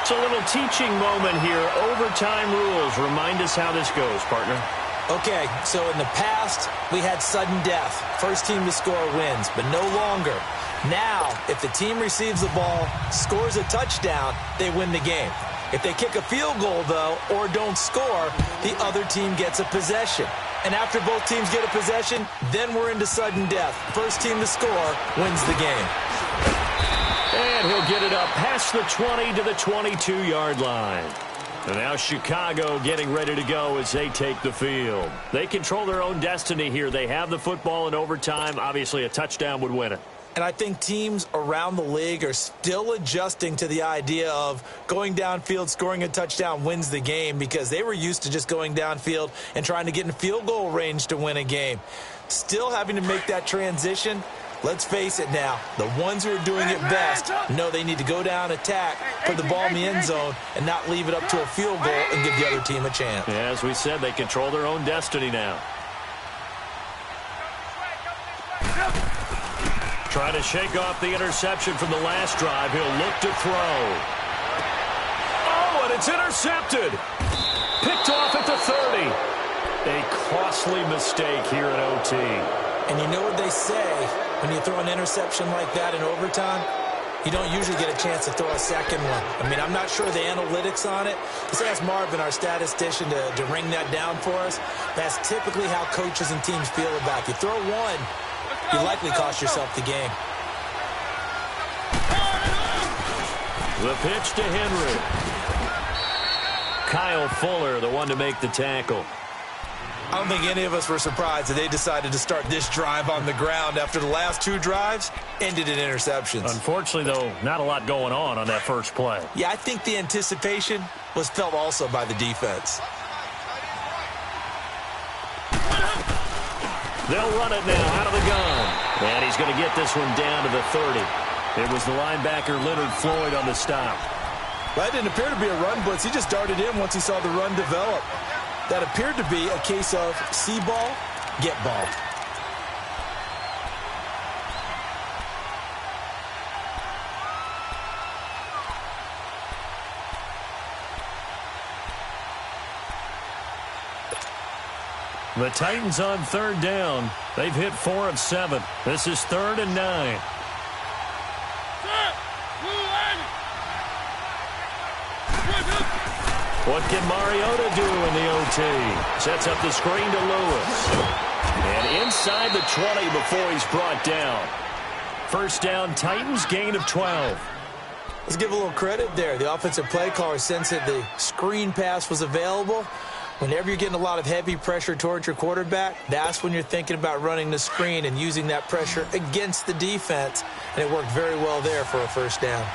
It's a little teaching moment here. Overtime rules. Remind us how this goes, partner. Okay, so in the past, we had sudden death. First team to score wins, but no longer. Now, if the team receives the ball, scores a touchdown, they win the game. If they kick a field goal, though, or don't score, the other team gets a possession. And after both teams get a possession, then we're into sudden death. First team to score wins the game. And he'll get it up past the 20 to the 22-yard line. And now Chicago getting ready to go as they take the field. They control their own destiny here. They have the football in overtime. Obviously, a touchdown would win it. And I think teams around the league are still adjusting to the idea of going downfield, scoring a touchdown wins the game, because they were used to just going downfield and trying to get in field goal range to win a game. Still having to make that transition. Let's face it now, the ones who are doing it best know they need to go down, attack, put the ball in the end zone, and not leave it up to a field goal and give the other team a chance. Yeah, as we said, they control their own destiny now. Trying to shake off the interception from the last drive. He'll look to throw. Oh, and it's intercepted. Picked off at the 30. A costly mistake here at OT. And you know what they say when you throw an interception like that in overtime? You don't usually get a chance to throw a second one. I mean, I'm not sure the analytics on it. Let's ask Marvin, our statistician, to ring that down for us. That's typically how coaches and teams feel about you. Throw one, you likely cost yourself the game. The pitch to Henry. Kyle Fuller, the one to make the tackle. I don't think any of us were surprised that they decided to start this drive on the ground after the last two drives ended in interceptions. Unfortunately, though, not a lot going on that first play. Yeah, I think the anticipation was felt also by the defense. They'll run it now out of the gun. And he's going to get this one down to the 30. It was the linebacker Leonard Floyd on the stop. That didn't appear to be a run blitz. He just darted in once he saw the run develop. That appeared to be a case of see ball, get ball. The Titans on third down. They've hit 4 of 7. This is 3rd and 9. What can Mariota do in the OT? Sets up the screen to Lewis. And inside the 20 before he's brought down. First down, Titans, gain of 12. Let's give a little credit there. The offensive play caller sensed that the screen pass was available. Whenever you're getting a lot of heavy pressure towards your quarterback, that's when you're thinking about running the screen and using that pressure against the defense. And it worked very well there for a first down.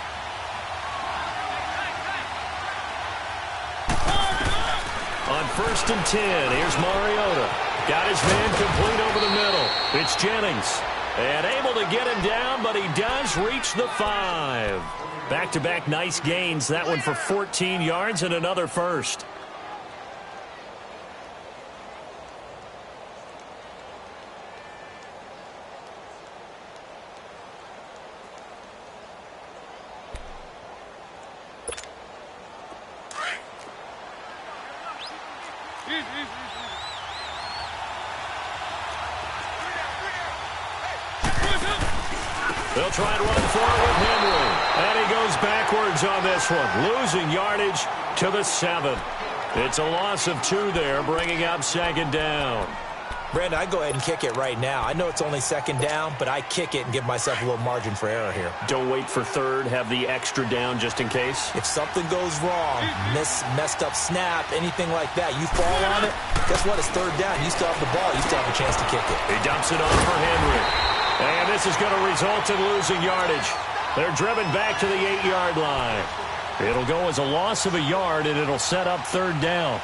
On 1st and 10, here's Mariota. Got his man complete over the middle. It's Jennings. And able to get him down, but he does reach the 5. Back-to-back nice gains. That one for 14 yards and another first. They'll try and run for it with Henry. And he goes backwards on this one, losing yardage to the 7. It's a loss of 2 there, bringing up 2nd down. Brandon, I go ahead and kick it right now. I know it's only 2nd down, but I kick it and give myself a little margin for error here. Don't wait for 3rd, have the extra down just in case. If something goes wrong, messed up snap, anything like that, you fall on it, guess what? It's 3rd down. You still have the ball. You still have a chance to kick it. He dumps it off for Henry. And this is going to result in losing yardage. They're driven back to the 8-yard line. It'll go as a loss of a yard, and it'll set up 3rd down.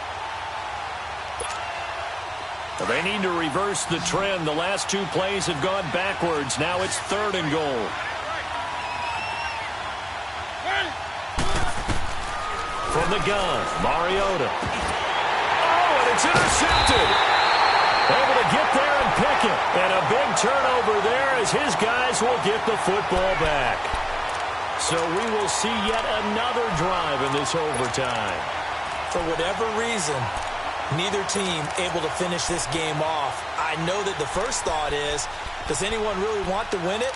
They need to reverse the trend. The last 2 plays have gone backwards. Now it's 3rd and goal. From the gun, Mariota. Oh, and it's intercepted. Able to get there and pick it. And a big turnover there as his guys will get the football back. So we will see yet another drive in this overtime. For whatever reason, neither team able to finish this game off. I know that the first thought is, does anyone really want to win it?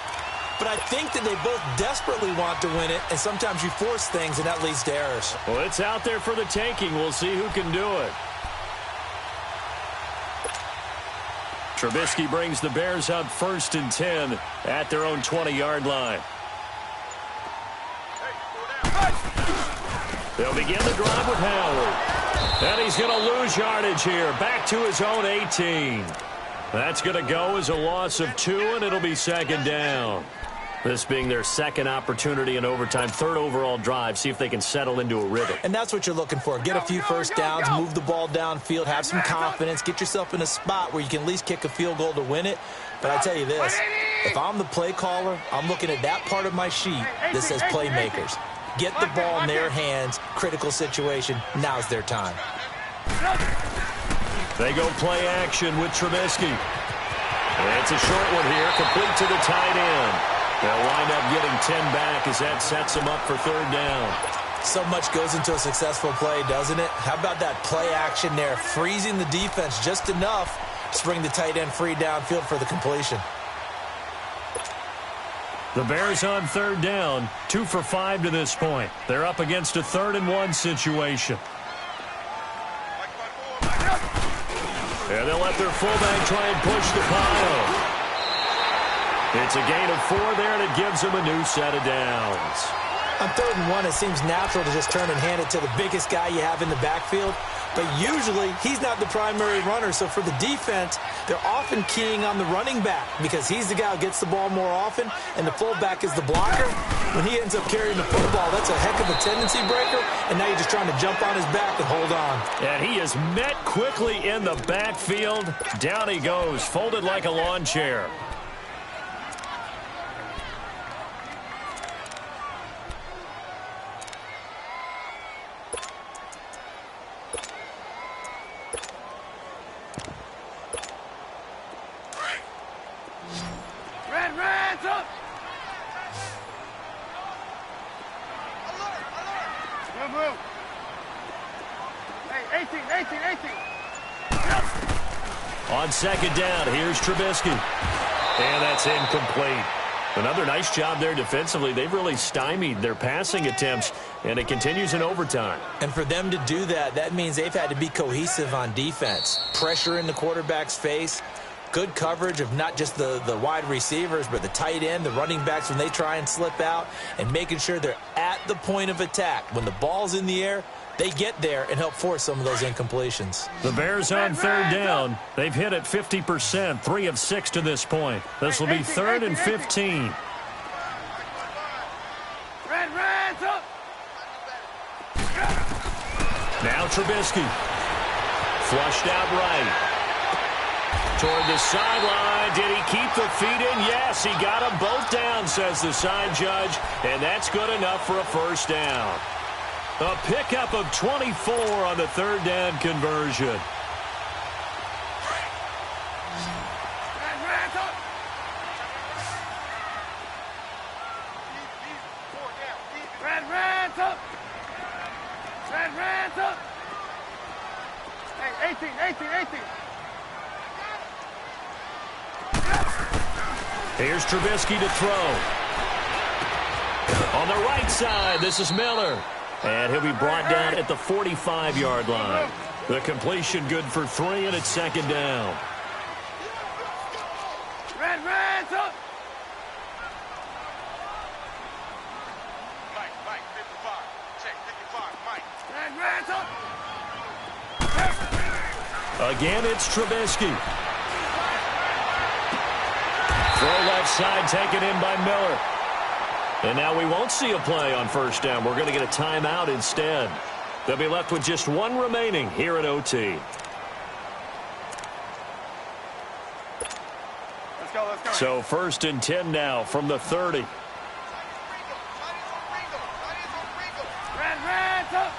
But I think that they both desperately want to win it, and sometimes you force things, and that leads to errors. Well, it's out there for the taking. We'll see who can do it. Trubisky brings the Bears up 1st and 10 at their own 20-yard line. They'll begin the drive with Howard. And he's going to lose yardage here. Back to his own 18. That's going to go as a loss of 2, and it'll be 2nd down. This being their 2nd opportunity in overtime, 3rd overall drive. See if they can settle into a rhythm. And that's what you're looking for. Get a few first downs, move the ball downfield, have some confidence, get yourself in a spot where you can at least kick a field goal to win it. But I tell you this, if I'm the play caller, I'm looking at that part of my sheet that says playmakers. Get the ball in their hands, critical situation, now's their time. They go play action with Trubisky. And it's a short one here, complete to the tight end. They'll wind up getting 10 back as that sets them up for 3rd down. So much goes into a successful play, doesn't it? How about that play action there, freezing the defense just enough to bring the tight end free downfield for the completion. The Bears on third down, 2 for 5 to this point. They're up against a 3rd-and-1 situation. And they'll let their fullback try and push the pile. It's a gain of 4 there, and it gives them a new set of downs. On 3rd and 1, it seems natural to just turn and hand it to the biggest guy you have in the backfield. But usually, he's not the primary runner. So for the defense, they're often keying on the running back because he's the guy who gets the ball more often, and the fullback is the blocker. When he ends up carrying the football, that's a heck of a tendency breaker, and now you're just trying to jump on his back and hold on. And he is met quickly in the backfield. Down he goes, folded like a lawn chair. On 2nd down, here's Trubisky. And that's incomplete. Another nice job there defensively. They've really stymied their passing attempts, and it continues in overtime. And for them to do that, that means they've had to be cohesive on defense. Pressure in the quarterback's face, good coverage of not just the wide receivers, but the tight end, the running backs when they try and slip out, and making sure they're at the point of attack. When the ball's in the air, they get there and help force some of those incompletions. The Bears on 3rd down. They've hit it 50%, 3 of 6 to this point. This will be 3rd and 15. Now Trubisky. Flushed out right. Toward the sideline. Did he keep the feet in? Yes, he got them both down, says the side judge. And that's good enough for a first down. A pickup of 24 on the 3rd down conversion. Hey, 18. Here's Trubisky to throw. On the right side, this is Miller. And he'll be brought down at the 45-yard line. The completion good for 3, and it's 2nd down. Red, up! Mike, 55. Check, 55, Mike. Red, up! Again, it's Trubisky. Throw left side taken in by Miller. And now we won't see a play on 1st down. We're going to get a timeout instead. They'll be left with just 1 remaining here at OT. Let's go. So 1st and 10 now from the 30. Red, up!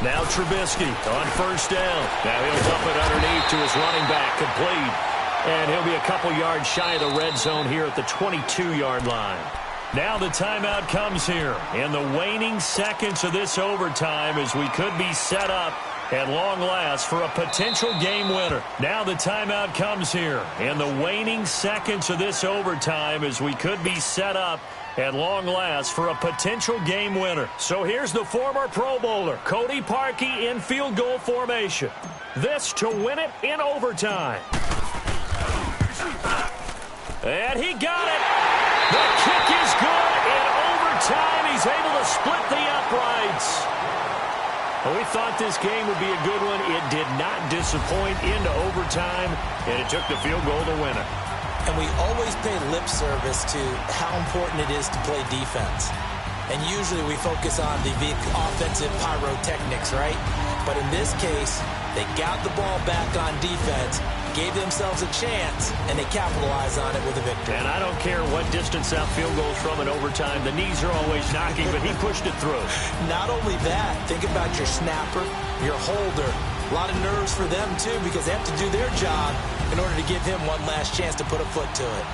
Now Trubisky on 1st down. Now he'll dump it underneath to his running back, complete. And he'll be a couple yards shy of the red zone here at the 22-yard line. Now the timeout comes here in the waning seconds of this overtime as we could be set up at long last for a potential game winner. Now the timeout comes here in the waning seconds of this overtime as we could be set up at long last for a potential game winner. So here's the former Pro Bowler, Cody Parkey, in field goal formation. This to win it in overtime. And he got it. The kick is good. In overtime, he's able to split the uprights. Well, we thought this game would be a good one. It did not disappoint into overtime, and it took the field goal to win it. And we always pay lip service to how important it is to play defense. And usually we focus on the offensive pyrotechnics, right? But in this case, they got the ball back on defense, gave themselves a chance, and they capitalized on it with a victory. And I don't care what distance that field goes from in overtime. The knees are always knocking, but he pushed it through. Not only that, think about your snapper, your holder. A lot of nerves for them, too, because they have to do their job in order to give him one last chance to put a foot to it.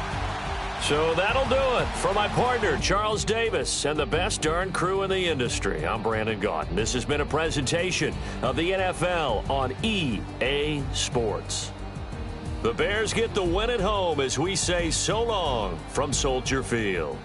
So that'll do it for my partner, Charles Davis, and the best darn crew in the industry. I'm Brandon Gaudin. This has been a presentation of the NFL on EA Sports. The Bears get the win at home as we say so long from Soldier Field.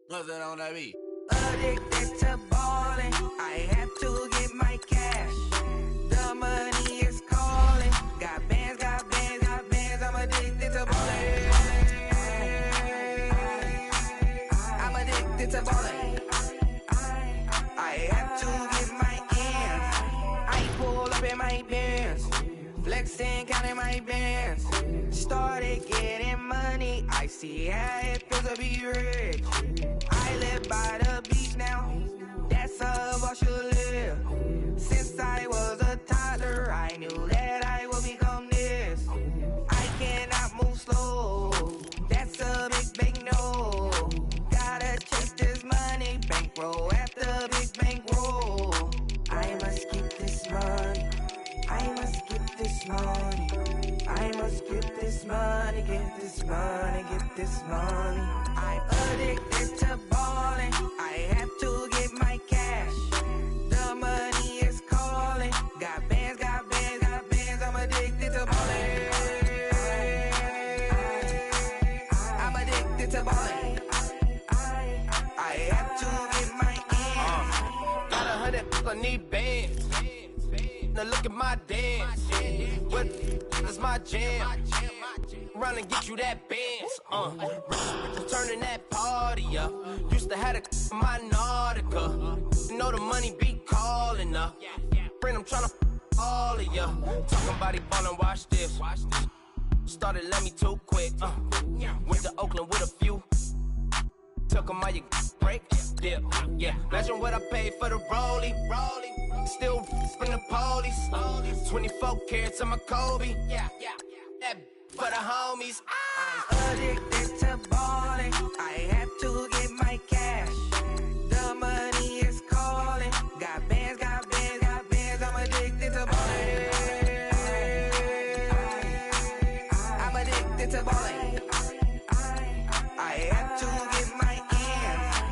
What's that on that beat? Addicted to ballin', I have to get my cash. The money is calling. Got bands, got bands, got bands. I'm addicted to ballin'. I'm addicted to ballin'. I have to get my ends. I pull up in my bands, flexing, counting my bands. Started getting money. I see how it feels to be rich. I live by the beach now, that's how I should live. Since I was a toddler, I knew that I would become this. I cannot move slow, that's a big no. Gotta chase this money, bankroll after big bankroll. I must get this money, I must get this money. I must get this money, get this money, get this money. I'm addicted to ballin', I have to get my cash. The money is calling. Got bands, got bands, got bands. I'm addicted to ballin'. I'm addicted to ballin'. I have to get my ends. Got 100, I need bands. Now look at my dance. What the is my jam. Run and get you that Benz. Turning that party up. Used to have a my Nautica. You know the money be calling up. Friend, I'm tryna all of ya. Talking about it ballin', watch this. Started let me too quick. Went to Oakland with a few. Took 'em all you break. Dip. Yeah. Imagine what I paid for the rollie. Still from the police. 24 carats on my Kobe. That for the homies. I'm addicted to balling. I have to get my cash. The money is calling. Got bands, got bands, got bands. I'm addicted to balling. I'm addicted to balling. I have to get my ends.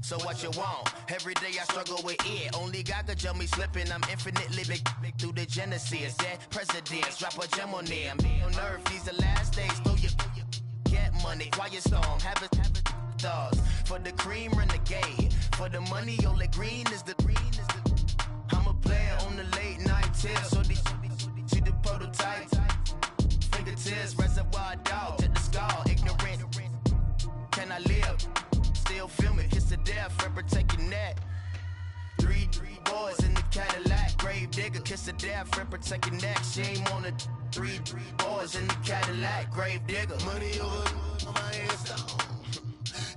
So what you want? Every day I struggle with it. Only God could tell me slipping. I'm infinitely big through the genesis. Dead presidents, drop a gem on them. On earth, these the last days. Throw your get money, quiet storm. Have it stars. For the cream, renegade. For the money, only green is the I'm a player on the late night tips. So they see the prototype. Fingertips, reservoir dog. Check the skull, ignorant. Can I live? Still film it, kiss to death, forever taking that. Three boys in the Cadillac, grave digger, kiss to death, forever taking that. Shame on the three boys in the Cadillac, grave digger. Money over on my headstone.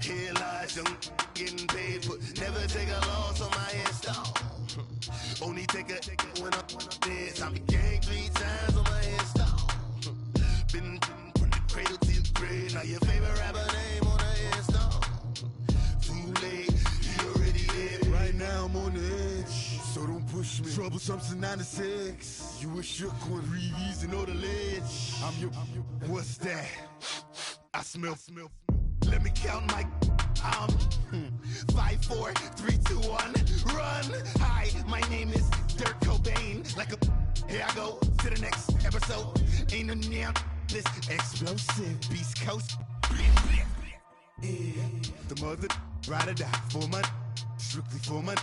Here lies young, getting paid, but never take a loss on my headstone. Only take a when I'm dead. I be gang 3 times on my headstone. Been from the cradle to the grave. Now your favorite rapper name on the headstone. You already live. Right now I'm on the edge, so don't push me. Troublesome since 96. You a shook one, breeze and know the ledge. I'm your, what's that? I smell. Let me count my 5, 4, 3, 2, 1, run. Hi, my name is Dirk Cobain. Like a, here I go to the next episode. Ain't no damn this explosive Beast Coast. Yeah, the mother ride or die for my strictly for my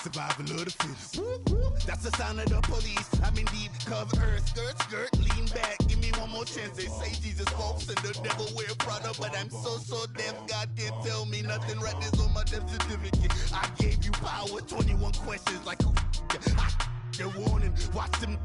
survival of the fittest. That's the sound of the police. I'm in deep Cause earth, skirt, lean back, give me one more chance. They say Jesus walks and the devil wear Prada, but I'm so deaf, God can't tell me nothing. Right this on my death certificate. I gave you power, 21 questions like who the warning. Watch them